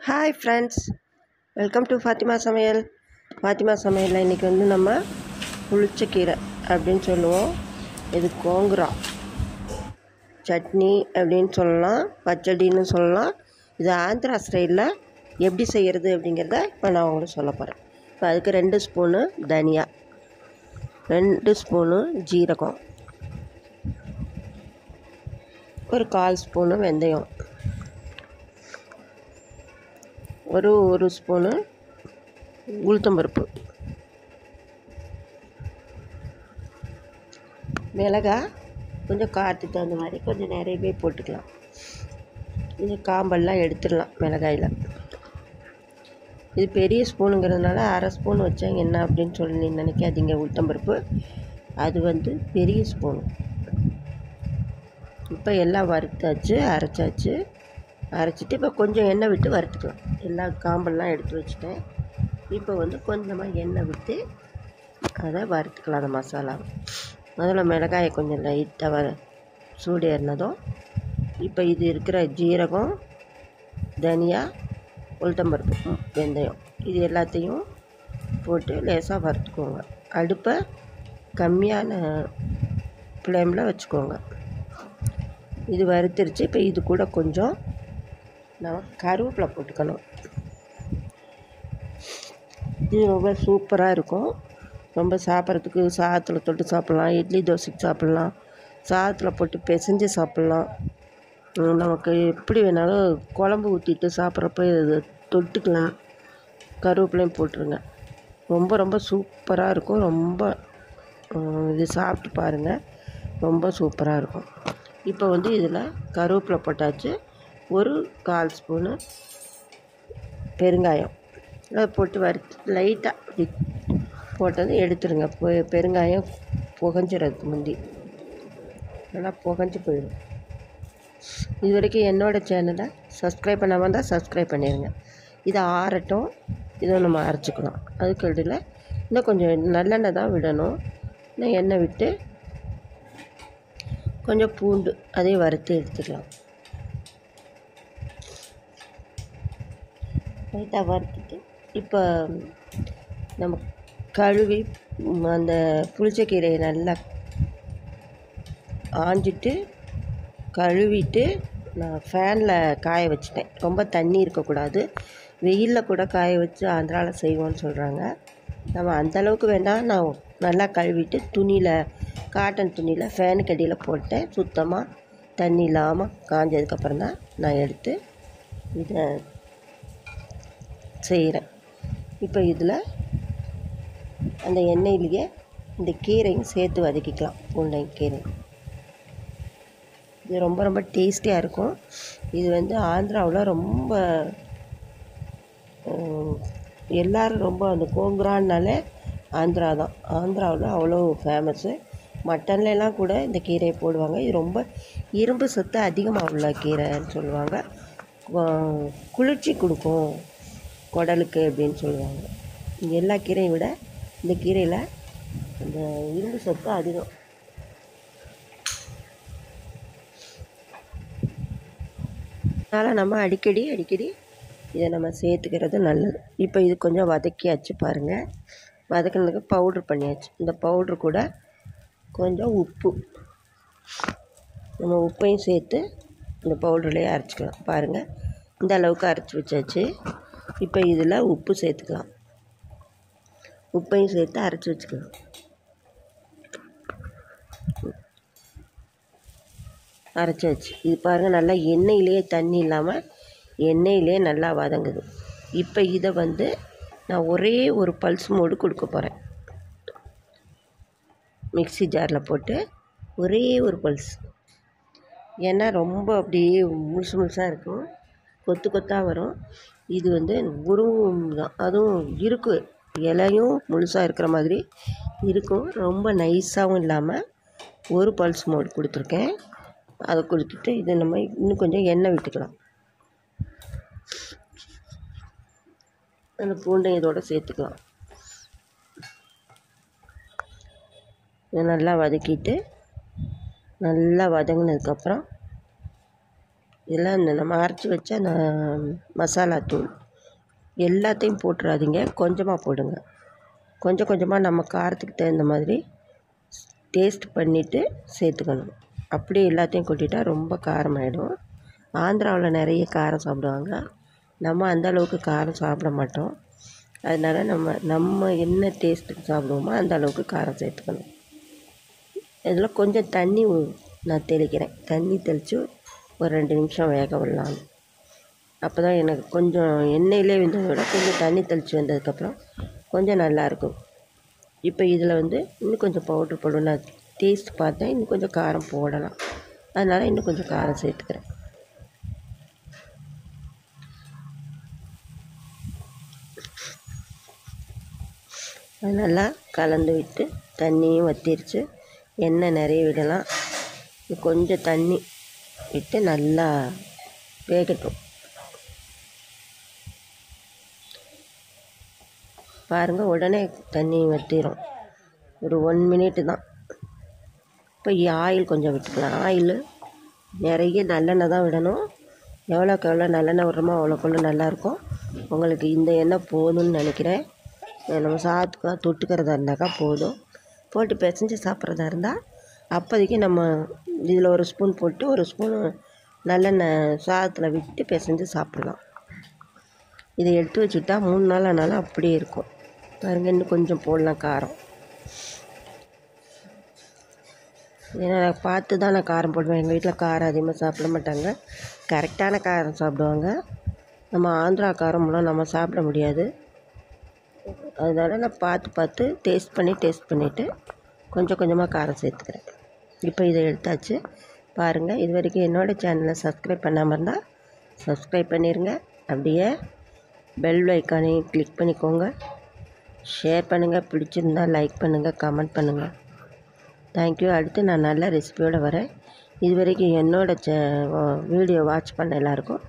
Hi friends, welcome to Fatima சமையல். ஃபாத்திமா சமையலில் இன்றைக்கி நம்ம புளிச்சக்கீரை அப்படின்னு சொல்லுவோம். இது கோங்குரா சட்னி அப்படின்னு சொல்லலாம், பச்சடின்னு சொல்லலாம். இது ஆந்திரா ஸ்டைலில் எப்படி செய்கிறது அப்படிங்கிறத இப்போ நான் உங்களுக்கு சொல்ல போகிறேன். இப்போ அதுக்கு 2 ஸ்பூனு தனியா, 2 ஸ்பூனு ஜீரகம், ஒரு 1/4 ஸ்பூனு வெந்தயம், ஒரு ஸ்பூனு உளுத்தம்பருப்பு, மிளகாய் கொஞ்சம் காரத்துக்கு தகுந்த மாதிரி கொஞ்சம் நிறையவே போட்டுக்கலாம். இது காம்பெல்லாம் எடுத்துடலாம் மிளகாயில். இது பெரிய ஸ்பூனுங்கிறதுனால 1/2 ஸ்பூன் வச்சாங்க என்ன அப்படின்னு சொல்லி நினைக்காதீங்க. உளுத்தம்பருப்பு அது பெரிய ஸ்பூனு. இப்போ எல்லாம் வறுத்தாச்சு, அரைச்சிட்டு இப்போ கொஞ்சம் எண்ணெய் விட்டு வறுத்துக்கலாம். எல்லா காம்பெல்லாம் எடுத்து வச்சுட்டேன். இப்போ கொஞ்சமாக எண்ணெய் விட்டு அதை வறுத்துக்கலாம். அந்த மசாலாவை முதல்ல மிளகாயை கொஞ்சம் லைட்டாக சூடு ஏறினதும் இப்போ இது இருக்கிற ஜீரகம், தனியா, உளுத்தம்பருப்பு, வெந்தயம் இது எல்லாத்தையும் போட்டு லேசாக வறுத்துக்கோங்க. அடுப்பை கம்மியான ஃப்ளேமில் வச்சுக்கோங்க. இது வறுத்துருச்சு. இப்போ இது கூட கொஞ்சம் நம்ம கருவேப்பிலை போட்டுக்கணும். இது ரொம்ப சூப்பராக இருக்கும். ரொம்ப சாப்பிட்றதுக்கு சாதத்தில் தொட்டு சாப்பிட்லாம், இட்லி தோசைக்கு சாப்பிட்லாம், சாதத்தில் போட்டு பிசைஞ்சு சாப்பிட்லாம். நமக்கு எப்படி வேணாலும் குழம்பு ஊற்றிட்டு சாப்பிட்றப்ப இது தொட்டுக்கலாம். கருவேப்பிலையும் போட்டுருங்க. ரொம்ப ரொம்ப சூப்பராக இருக்கும். ரொம்ப இது சாப்பிட்டு பாருங்கள், ரொம்ப சூப்பராக இருக்கும். இப்போ இதில் கருவேப்பிலை போட்டாச்சு. ஒரு 1/4 ஸ்பூனு பெருங்காயம் அதை போட்டு வறுத்து லைட்டாக போட்டது எடுத்துருங்க. பெருங்காயம் புகஞ்சிறதுக்கு முந்தி நல்லா புகஞ்சு போயிடும். இது வரைக்கும் என்னோடய சேனலை சப்ஸ்கிரைப் பண்ணாமல் இருந்தால் சப்ஸ்கிரைப் பண்ணிடுங்க. இதை ஆறட்டும். இதை நம்ம அரைச்சிக்கலாம். அதுக்கு இடையில் இன்னும் கொஞ்சம் நல்லெண்ணெய் தான் விடணும். இன்னும் எண்ணெய் விட்டு கொஞ்சம் பூண்டு அதையும் வறுத்து எடுத்துக்கலாம். லைட்டாக வறுத்துட்டு இப்போ நம்ம கழுவி அந்த புளிச்சக்கீரையை நல்லா ஆஞ்சிட்டு கழுவிட்டு நான் ஃபேனில் காய வச்சிட்டேன். ரொம்ப தண்ணி இருக்கக்கூடாது. வெயிலில் கூட காய வச்சு ஆந்திராவில் செய்வோன்னு சொல்கிறாங்க. நம்ம அந்தளவுக்கு வேண்டாம். நான் நல்லா கழுவிட்டு துணியில், காட்டன் துணியில் ஃபேனுக்கு அடியில் போட்டேன். சுத்தமாக தண்ணி இல்லாமல் காஞ்சதுக்கப்புறம் தான் நான் எடுத்து இதை செய்கிறேன். இப்போ இதில் அந்த எண்ணெயிலேயே இந்த கீரையும் சேர்த்து வதக்கிக்கலாம். பூண்டையும் கீரையும் இது ரொம்ப ரொம்ப டேஸ்டியாக இருக்கும். இது ஆந்திராவில் ரொம்ப எல்லோரும் ரொம்ப அந்த கோங்குரான்னாலே ஆந்திரா தான். ஆந்திராவில் அவ்வளோ ஃபேமஸ்ஸு. மட்டன்லாம் கூட இந்த கீரையை போடுவாங்க. இது ரொம்ப இரும்பு சத்து அதிகமாக உள்ள கீரைன்னு சொல்லுவாங்க. குளிர்ச்சி கொடுக்கும் குடலுக்கு அப்படின்னு சொல்லுவாங்க. எல்லா கீரையை விட இந்த கீரையில் அந்த இரும்பு சத்து அதிகம். அதனால் நம்ம அடிக்கடி இதை நம்ம சேர்த்துக்கிறது நல்லது. இப்போ இது கொஞ்சம் வதக்கியாச்சு பாருங்கள். வதக்கினதுக்கு பவுட்ரு பண்ணியாச்சு. இந்த பவுட்ரு கூட கொஞ்சம் உப்பு, நம்ம உப்பையும் சேர்த்து இந்த பவுடர்லேயே அரைச்சிக்கலாம். பாருங்கள், இந்த அளவுக்கு அரைச்சி வச்சாச்சு. இப்போ இதில் உப்பு சேர்த்துக்கலாம். உப்பையும் சேர்த்து அரைச்சி வச்சுக்கலாம். அரைச்சி வச்சு இது பாருங்கள், நல்லா எண்ணெயிலேயே தண்ணி இல்லாமல் எண்ணெயிலே நல்லா வதங்குது. இப்போ இதை நான் ஒரே ஒரு பல்ஸ் மோடு கொடுக்க போகிறேன். மிக்ஸி ஜாரில் போட்டு ஒரே ஒரு பல்ஸ். ஏன்னா ரொம்ப அப்படியே முழுசாக இருக்கும், கொத்து கொத்தாக வரும். இது உருவும் தான், அதுவும் இருக்கும். இலையும் முழுசாக இருக்கிற மாதிரி இருக்கும். ரொம்ப நைஸாகவும் இல்லாமல் ஒரு பல்ஸ் மோடு கொடுத்துருக்கேன். அதை கொடுத்துட்டு இதை நம்ம இன்னும் கொஞ்சம் எண்ணெய் விட்டுக்கலாம். அந்த பூண்டை இதோடு சேர்த்துக்கலாம். இதை நல்லா வதக்கிட்டு நல்லா வதங்கினதுக்கப்புறம் இதெல்லாம் இந்த நம்ம அரைச்சி வச்ச அந்த மசாலா தூள் எல்லாத்தையும் போட்டுறாதீங்க, கொஞ்சமாக போடுங்க. கொஞ்சம் கொஞ்சமாக நம்ம காரத்துக்கு தகுந்த மாதிரி டேஸ்ட் பண்ணிவிட்டு சேர்த்துக்கணும். அப்படியே எல்லாத்தையும் கொட்டிட்டா ரொம்ப காரமாயிடும். ஆந்திராவில் நிறைய காரம் சாப்பிடுவாங்க, நம்ம அந்த அளவுக்கு காரம் சாப்பிட மாட்டோம். அதனால் நம்ம என்ன டேஸ்ட்டுக்கு சாப்பிடுவோமோ அந்த அளவுக்கு காரம் சேர்த்துக்கணும். இதில் கொஞ்சம் தண்ணி நான் தெளிக்கிறேன். தண்ணி தெளித்து ஒரு 2 நிமிஷம் வேக விடலாம். அப்போ தான் எனக்கு கொஞ்சம் எண்ணெயிலே வெந்ததை விட கொஞ்சம் தண்ணி தெளித்து வந்ததுக்கப்புறம் கொஞ்சம் நல்லாயிருக்கும். இப்போ இதில் இன்னும் கொஞ்சம் பவுட்ரு போடணும். நான் டேஸ்ட் பார்த்தேன், இன்னும் கொஞ்சம் காரம் போடலாம். அதனால் இன்னும் கொஞ்சம் காரம் சேர்த்துக்கிறேன். அது நல்லா கலந்து விட்டு தண்ணியும் வற்றிருச்சு, எண்ணெய் நிறைய விடலாம். கொஞ்சம் தண்ணி விட்டு நல்லா வேகட்டும். பாருங்கள், உடனே தண்ணி வற்றிடும். ஒரு 1 மினிட்டு தான். இப்போ ஆயில் கொஞ்சம் விட்டுக்கலாம். ஆயில் நிறைய நல்லெண்ணெய் தான் விடணும். எவ்வளோக்கு எவ்வளோ நல்லெண்ணெய் விடுறோமோ அவ்வளோக்குள்ள நல்லாயிருக்கும். உங்களுக்கு இந்த எண்ணெய் போதும்னு நினைக்கிறேன். நம்ம சாதத்துக்குலாம் தொட்டுக்கிறதா இருந்தாக்கா போதும். போட்டு பிசைஞ்சு சாப்பிட்றதா இருந்தால் அப்போதைக்கு நம்ம இதில் ஒரு ஸ்பூன் போட்டு ஒரு ஸ்பூனு நல்லெண்ணெய் சாதத்தில் விட்டு பிசைஞ்சு சாப்பிட்லாம். இதை எடுத்து வச்சுட்டா 3 நாள் ஆனாலும் அப்படியே இருக்கும். பாருங்கள், இன்னும் கொஞ்சம் போடலாம் காரம். ஏன்னா பார்த்து தான் நான் காரம் போடுவேன். எங்கள் வீட்டில் காரம் அதிகமாக சாப்பிட மாட்டாங்க, கரெக்டான காரம் சாப்பிடுவாங்க. நம்ம ஆந்திரா காரம்லாம் நம்ம சாப்பிட முடியாது. அதனால் நான் பார்த்து டேஸ்ட் பண்ணிவிட்டு கொஞ்சம் கொஞ்சமாக காரம் சேர்த்துக்கிறேன். இப்போ இதை எடுத்தாச்சு. பாருங்கள், இது வரைக்கும் என்னோடய சேனலை சப்ஸ்கிரைப் பண்ணாமல் இருந்தால் சப்ஸ்கிரைப் பண்ணிடுங்க. அப்படியே பெல் ஐக்கானையும் கிளிக் பண்ணிக்கோங்க. ஷேர் பண்ணுங்கள், பிடிச்சிருந்தால் லைக் பண்ணுங்கள், கமெண்ட் பண்ணுங்கள். தேங்க்யூ. அடுத்து நான் நல்ல ரெசிபியோடு வரேன். இது வரைக்கும் என்னோடய வீடியோ வாட்ச் பண்ண எல்லாேருக்கும்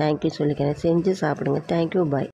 தேங்க்யூ சொல்லிக்கிறேன். செஞ்சு சாப்பிடுங்க. தேங்க்யூ. பாய்.